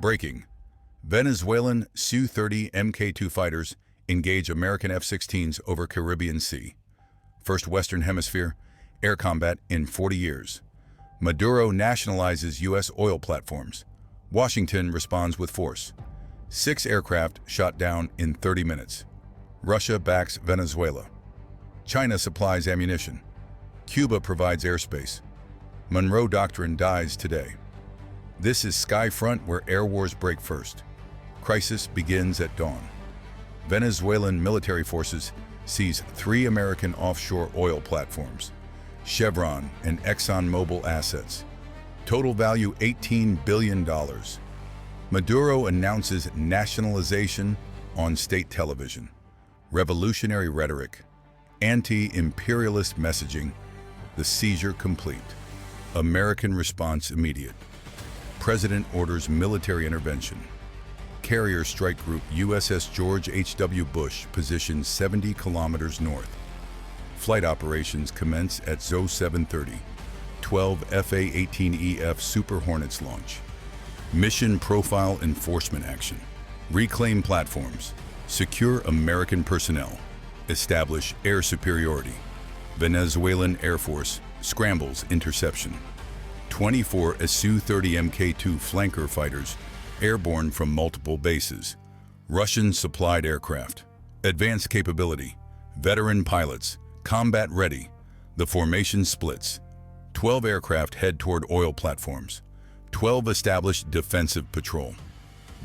Breaking. Venezuelan Su-30 Mk2 fighters engage American F-16s over Caribbean Sea. First Western Hemisphere air combat in 40 years. Maduro nationalizes U.S. oil platforms. Washington responds with force. 6 aircraft shot down in 30 minutes. Russia backs Venezuela. China supplies ammunition. Cuba provides airspace. Monroe Doctrine dies today. This is Sky Front, where air wars break first. Crisis begins at dawn. Venezuelan military forces seize 3 American offshore oil platforms, Chevron and ExxonMobil assets. Total value $18 billion. Maduro announces nationalization on state television. Revolutionary rhetoric. Anti-imperialist messaging. The seizure complete. American response immediate. President orders military intervention. Carrier strike group USS George H.W. Bush positioned 70 kilometers north. Flight operations commence at Su-30. 12 F-18EF Super Hornets launch. Mission profile enforcement action. Reclaim platforms. Secure American personnel. Establish air superiority. Venezuelan Air Force scrambles interception. 24 Su-30 Mk2 flanker fighters airborne from multiple bases. Russian supplied aircraft. Advanced capability. Veteran pilots. Combat ready. The formation splits. 12 aircraft head toward oil platforms. 12 established defensive patrol.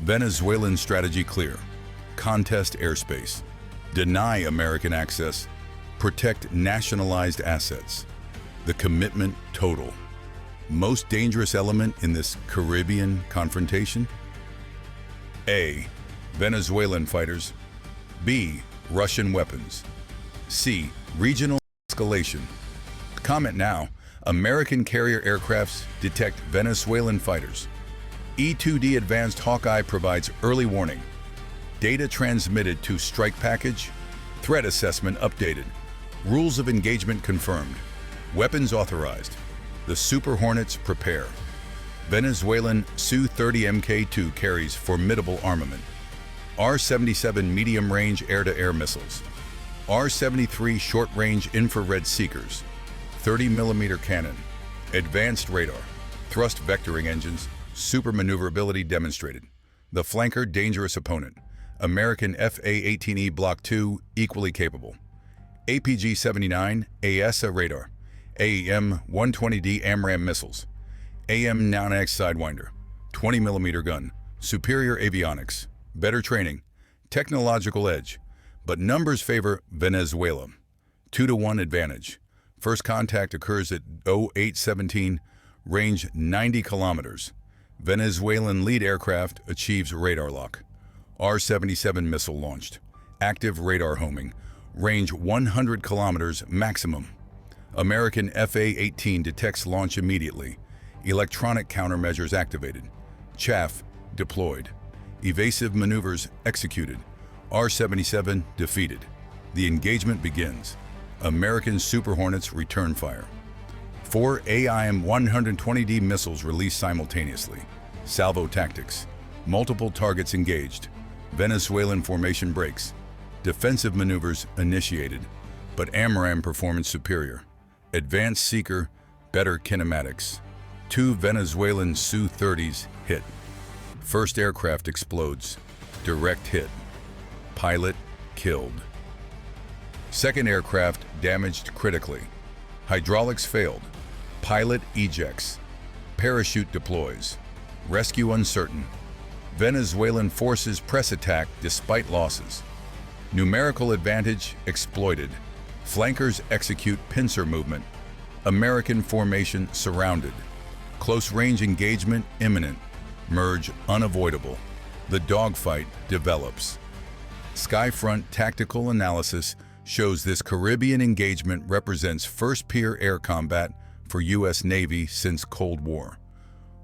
Venezuelan strategy clear. Contest airspace. Deny American access. Protect nationalized assets. The commitment total. Most dangerous element in this Caribbean confrontation? A. Venezuelan fighters. B. Russian weapons. C. Regional escalation. Comment now. American carrier aircrafts detect Venezuelan fighters. E-2D Advanced Hawkeye provides early warning. Data transmitted to strike package. Threat assessment updated. Rules of engagement confirmed. Weapons authorized. The Super Hornets prepare. Venezuelan Su-30 Mk2 carries formidable armament. R-77 medium-range air-to-air missiles. R-73 short-range infrared seekers. 30mm cannon. Advanced radar. Thrust vectoring engines. Super maneuverability demonstrated. The flanker dangerous opponent. American F-18E Block 2 equally capable. APG-79 AESA radar. AEM-120D AMRAAM missiles. AM non-X Sidewinder. 20mm gun. Superior avionics. Better training. Technological edge. But numbers favor Venezuela. 2-to-1 advantage. First contact occurs at 0817, range 90 kilometers. Venezuelan lead aircraft achieves radar lock. R-77 missile launched. Active radar homing. Range 100 kilometers maximum. American F-18 detects launch immediately. Electronic countermeasures activated. Chaff deployed. Evasive maneuvers executed. R-77 defeated. The engagement begins. American Super Hornets return fire. 4 AIM-120D missiles released simultaneously. Salvo tactics. Multiple targets engaged. Venezuelan formation breaks. Defensive maneuvers initiated, but AMRAAM performance superior. Advanced seeker, better kinematics. 2 Venezuelan Su-30s hit. First aircraft explodes. Direct hit. Pilot killed. Second aircraft damaged critically. Hydraulics failed. Pilot ejects. Parachute deploys. Rescue uncertain. Venezuelan forces press attack despite losses. Numerical advantage exploited. Flankers execute pincer movement. American formation surrounded. Close-range engagement imminent. Merge unavoidable. The dogfight develops. Skyfront tactical analysis shows this Caribbean engagement represents first peer air combat for U.S. Navy since Cold War,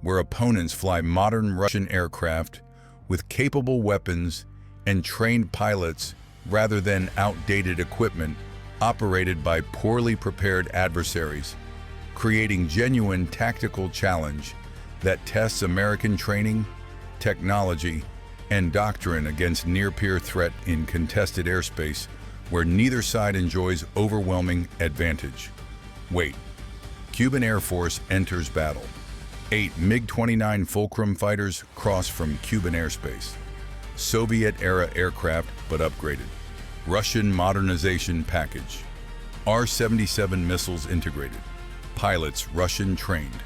where opponents fly modern Russian aircraft with capable weapons and trained pilots rather than outdated equipment operated by poorly prepared adversaries, creating genuine tactical challenge that tests American training technology, and doctrine against near-peer threat in contested airspace where neither side enjoys overwhelming advantage. Wait. Cuban Air Force enters battle. 8 MiG-29 Fulcrum fighters cross from Cuban airspace. Soviet-era aircraft but upgraded. Russian modernization package. R-77 missiles integrated. Pilots Russian trained.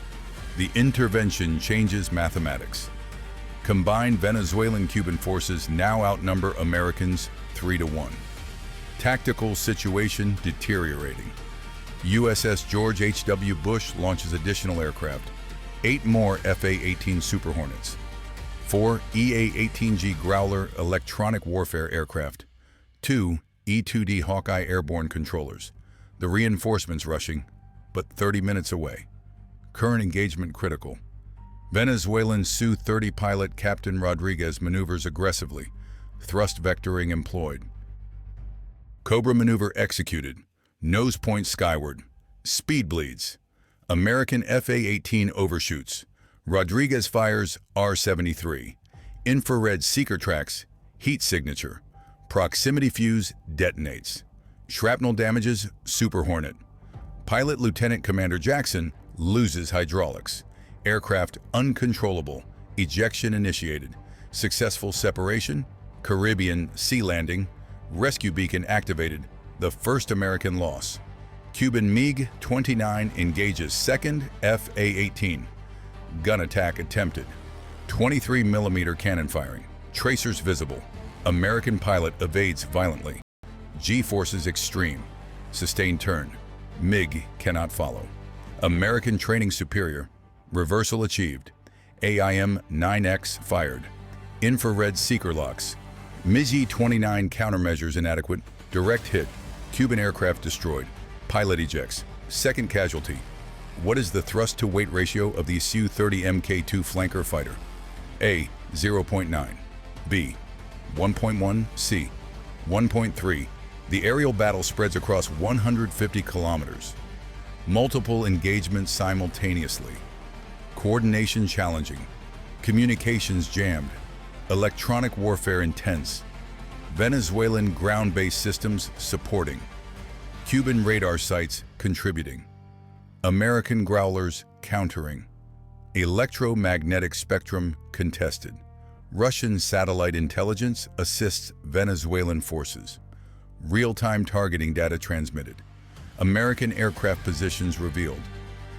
The intervention changes mathematics. Combined Venezuelan-Cuban forces now outnumber Americans 3-1. Tactical situation deteriorating. USS George H.W. Bush launches additional aircraft. 8 more F-18 Super Hornets. 4 EA-18G Growler electronic warfare aircraft. 2 E-2D Hawkeye airborne controllers. The reinforcements rushing, but 30 minutes away. Current engagement critical. Venezuelan Su-30 pilot Captain Rodriguez maneuvers aggressively. Thrust vectoring employed. Cobra maneuver executed. Nose point skyward. Speed bleeds. American F-18 overshoots. Rodriguez fires R-73. Infrared seeker tracks. Heat signature. Proximity fuse detonates. Shrapnel damages Super Hornet. Pilot Lieutenant Commander Jackson loses hydraulics. Aircraft uncontrollable. Ejection initiated. Successful separation. Caribbean sea landing. Rescue beacon activated. The first American loss. Cuban MiG-29 engages second F-18. Gun attack attempted. 23mm cannon firing. Tracers visible. American pilot evades violently. G-forces extreme. Sustained turn. MiG cannot follow. American training superior. Reversal achieved. AIM-9X fired. Infrared seeker locks. MiG-29 countermeasures inadequate. Direct hit. Cuban aircraft destroyed. Pilot ejects. Second casualty. What is the thrust-to-weight ratio of the Su-30 Mk2 flanker fighter? A. 0.9. B. 1.1. C. 1.3. The aerial battle spreads across 150 kilometers. Multiple engagements simultaneously. Coordination challenging. Communications jammed. Electronic warfare intense. Venezuelan ground-based systems supporting. Cuban radar sites contributing. American Growlers countering. Electromagnetic spectrum contested. Russian satellite intelligence assists Venezuelan forces. Real-time targeting data transmitted. American aircraft positions revealed.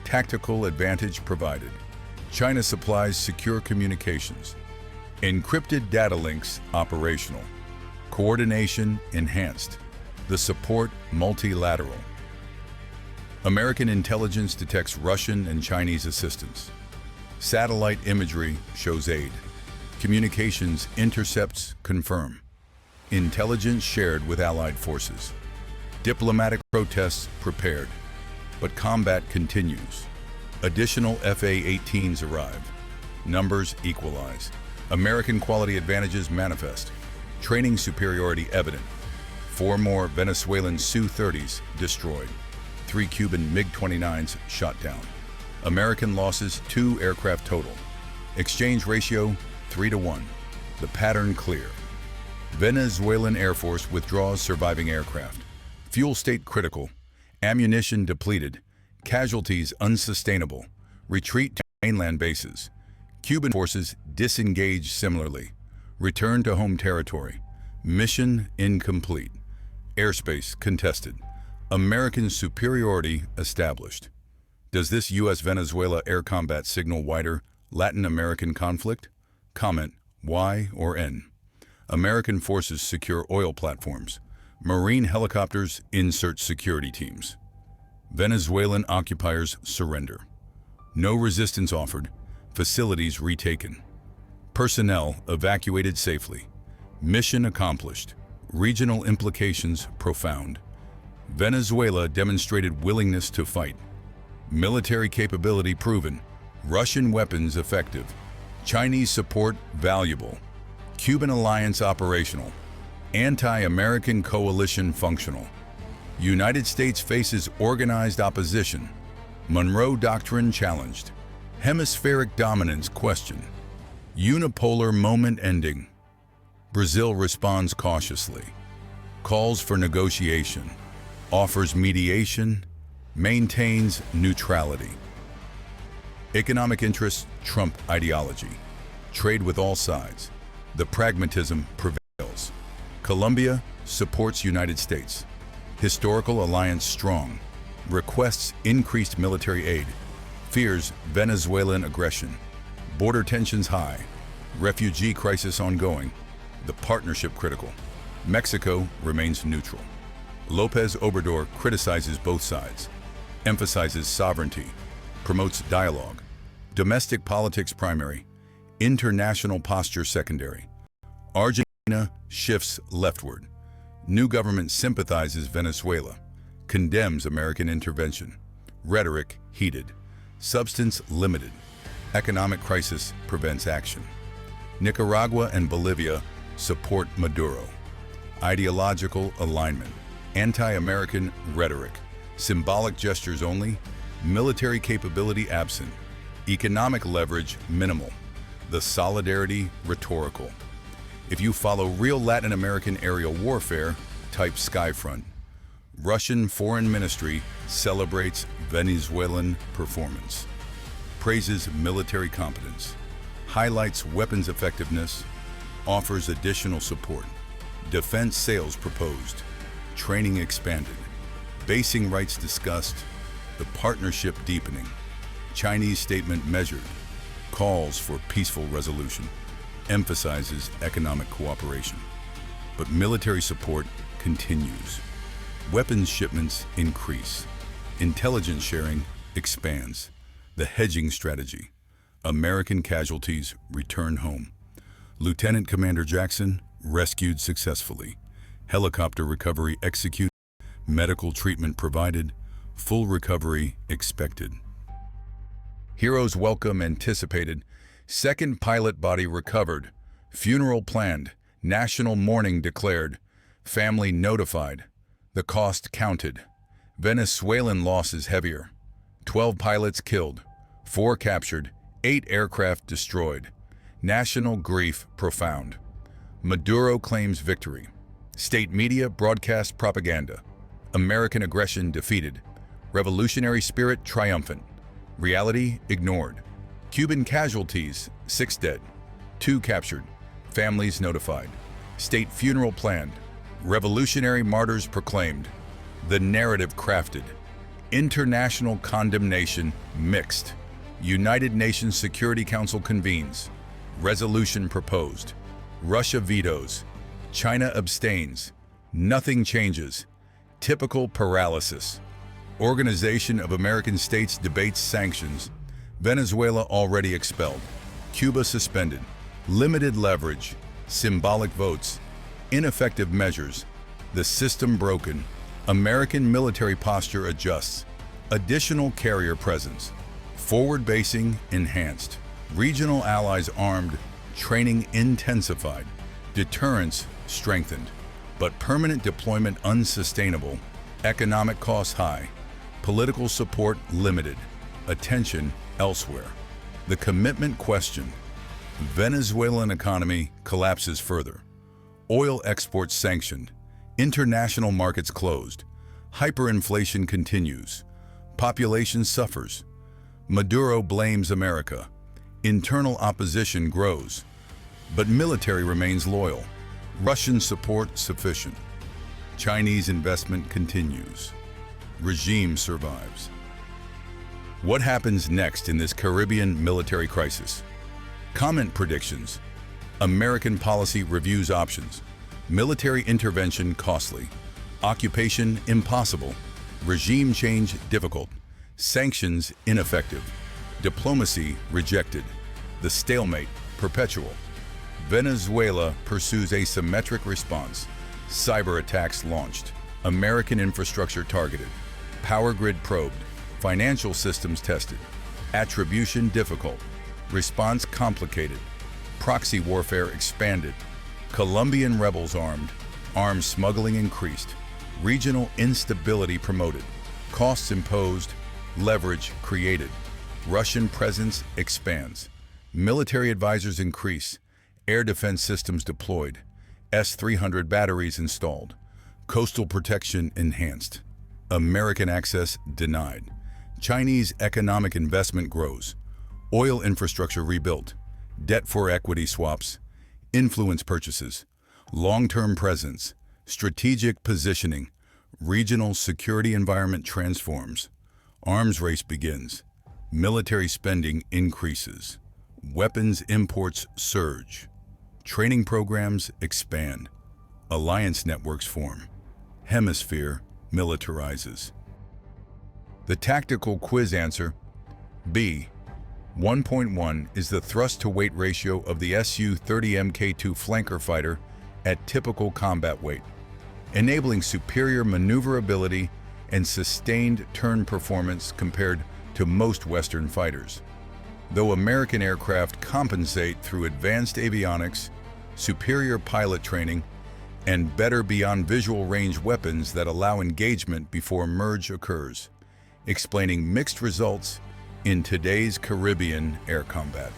Tactical advantage provided. China supplies secure communications. Encrypted data links operational. Coordination enhanced. The support multilateral. American intelligence detects Russian and Chinese assistance. Satellite imagery shows aid. Communications intercepts confirm. Intelligence shared with allied forces. Diplomatic protests prepared. But combat continues. Additional F-18s arrive. Numbers equalize. American quality advantages manifest. Training superiority evident. 4 more Venezuelan Su-30s destroyed. 3 Cuban MiG-29s shot down. American losses 2 aircraft total. Exchange ratio 3-1. The pattern clear. Venezuelan Air Force withdraws surviving aircraft. Fuel state critical. Ammunition depleted. Casualties unsustainable. Retreat to mainland bases. Cuban forces disengage similarly. Return to home territory. Mission incomplete. Airspace contested. American superiority established. Does this U.S.-Venezuela air combat signal wider Latin American conflict? Comment Y or N. American forces secure oil platforms. Marine helicopters insert security teams. Venezuelan occupiers surrender. No resistance offered. Facilities retaken. Personnel evacuated safely. Mission accomplished. Regional implications profound. Venezuela demonstrated willingness to fight. Military capability proven. Russian weapons effective. Chinese support valuable. Cuban alliance operational. Anti-American coalition functional. United States faces organized opposition. Monroe Doctrine challenged. Hemispheric dominance questioned. Unipolar moment ending. Brazil responds cautiously. Calls for negotiation. Offers mediation. Maintains neutrality. Economic interests trump ideology. Trade with all sides. The pragmatism prevails. Colombia supports United States. Historical alliance strong. Requests increased military aid. Fears Venezuelan aggression. Border tensions high. Refugee crisis ongoing. The partnership critical. Mexico remains neutral. López Obrador criticizes both sides. Emphasizes sovereignty. Promotes dialogue. Domestic politics primary. International posture secondary. Argentina shifts leftward. New government sympathizes Venezuela. Condemns American intervention. Rhetoric heated. Substance limited. Economic crisis prevents action. Nicaragua and Bolivia support Maduro. Ideological alignment. Anti-American rhetoric. Symbolic gestures only. Military capability absent. Economic leverage minimal. The solidarity rhetorical. If you follow real Latin American aerial warfare, type Skyfront. Russian Foreign Ministry celebrates Venezuelan performance. Praises military competence. Highlights weapons effectiveness. Offers additional support. Defense sales proposed. Training expanded. Basing rights discussed. The partnership deepening. Chinese statement measured. Calls for peaceful resolution. Emphasizes economic cooperation. But military support continues. Weapons shipments increase. Intelligence sharing expands. The hedging strategy. American casualties return home. Lieutenant Commander Jackson rescued successfully. Helicopter recovery executed. Medical treatment provided. Full recovery expected. Heroes welcome anticipated. Second pilot body recovered. Funeral planned. National mourning declared. Family notified. The cost counted. Venezuelan losses heavier. 12 pilots killed. 4 captured. 8 aircraft destroyed. National grief profound. Maduro claims victory. State media broadcast propaganda. American aggression defeated. Revolutionary spirit triumphant. Reality ignored. Cuban casualties, 6 dead. 2 captured. Families notified. State funeral planned. Revolutionary martyrs proclaimed. The narrative crafted. International condemnation mixed. United Nations Security Council convenes. Resolution proposed. Russia vetoes. China abstains. Nothing changes. Typical paralysis. Organization of American States debates sanctions. Venezuela already expelled. Cuba suspended. Limited leverage. Symbolic votes. Ineffective measures. The system broken. American military posture adjusts. Additional carrier presence. Forward basing enhanced. Regional allies armed. Training intensified. Deterrence strengthened. But permanent deployment unsustainable. Economic costs high. Political support limited. Attention elsewhere. The commitment questioned. Venezuelan economy collapses further. Oil exports sanctioned. International markets closed. Hyperinflation continues. Population suffers. Maduro blames America. Internal opposition grows. But military remains loyal. Russian support sufficient. Chinese investment continues. Regime survives. What happens next in this Caribbean military crisis? Comment predictions. American policy reviews options. Military intervention costly. Occupation impossible. Regime change difficult. Sanctions ineffective. Diplomacy rejected. The stalemate perpetual. Venezuela pursues asymmetric response. Cyber attacks launched. American infrastructure targeted. Power grid probed. Financial systems tested. Attribution difficult. Response complicated. Proxy warfare expanded. Colombian rebels armed. Arms smuggling increased. Regional instability promoted. Costs imposed. Leverage created. Russian presence expands. Military advisors increase. Air defense systems deployed. S-300 batteries installed. Coastal protection enhanced. American access denied. Chinese economic investment grows. Oil infrastructure rebuilt. Debt for equity swaps. Influence purchases. Long-term presence. Strategic positioning. Regional security environment transforms. Arms race begins. Military spending increases. Weapons imports surge. Training programs expand. Alliance networks form. Hemisphere militarizes. The tactical quiz answer, B. 1.1 is the thrust-to-weight ratio of the Su-30 Mk2 flanker fighter at typical combat weight, enabling superior maneuverability and sustained turn performance compared to most Western fighters. Though American aircraft compensate through advanced avionics, superior pilot training, and better beyond visual range weapons that allow engagement before merge occurs, explaining mixed results in today's Caribbean air combat.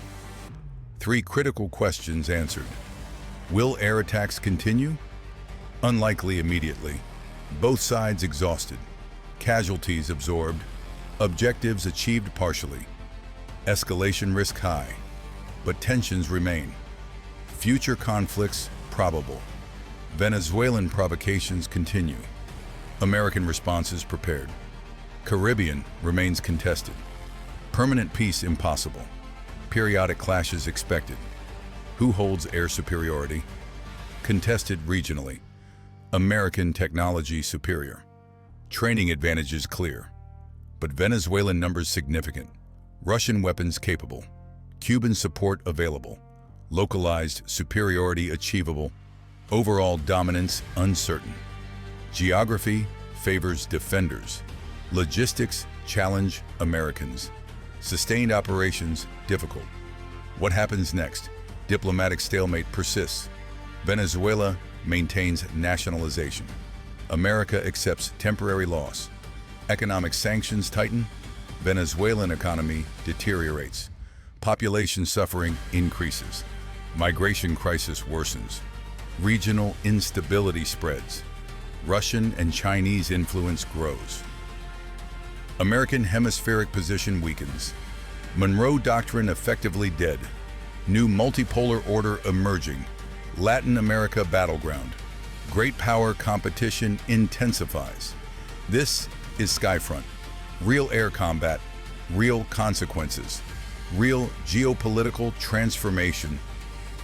3 critical questions answered. Will air attacks continue? Unlikely immediately. Both sides exhausted. Casualties absorbed. Objectives achieved partially. Escalation risk high, but tensions remain. Future conflicts probable. Venezuelan provocations continue. American responses prepared. Caribbean remains contested. Permanent peace impossible. Periodic clashes expected. Who holds air superiority? Contested regionally. American technology superior. Training advantages clear. But Venezuelan numbers significant. Russian weapons capable. Cuban support available. Localized superiority achievable. Overall dominance uncertain. Geography favors defenders. Logistics challenge Americans. Sustained operations difficult. What happens next? Diplomatic stalemate persists. Venezuela maintains nationalization. America accepts temporary loss. Economic sanctions tighten. Venezuelan economy deteriorates. Population suffering increases. Migration crisis worsens. Regional instability spreads. Russian and Chinese influence grows. American hemispheric position weakens. Monroe Doctrine effectively dead. New multipolar order emerging. Latin America battleground. Great power competition intensifies. This is Skyfront. Real air combat, real consequences, real geopolitical transformation.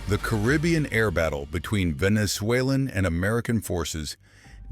The Caribbean air battle between Venezuelan and American forces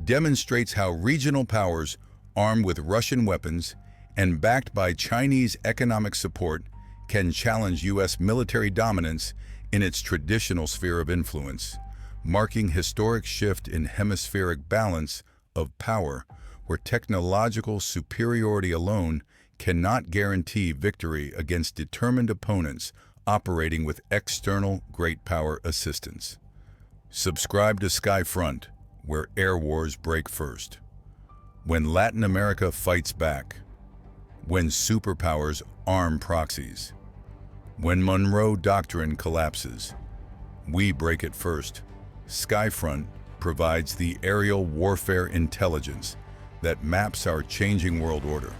demonstrates how regional powers armed with Russian weapons and backed by Chinese economic support can challenge U.S. military dominance in its traditional sphere of influence, marking historic shift in hemispheric balance of power where technological superiority alone cannot guarantee victory against determined opponents operating with external great power assistance. Subscribe to Skyfront, where air wars break first. When Latin America fights back. When superpowers arm proxies. When Monroe Doctrine collapses. We break it first. Skyfront provides the aerial warfare intelligence that maps our changing world order.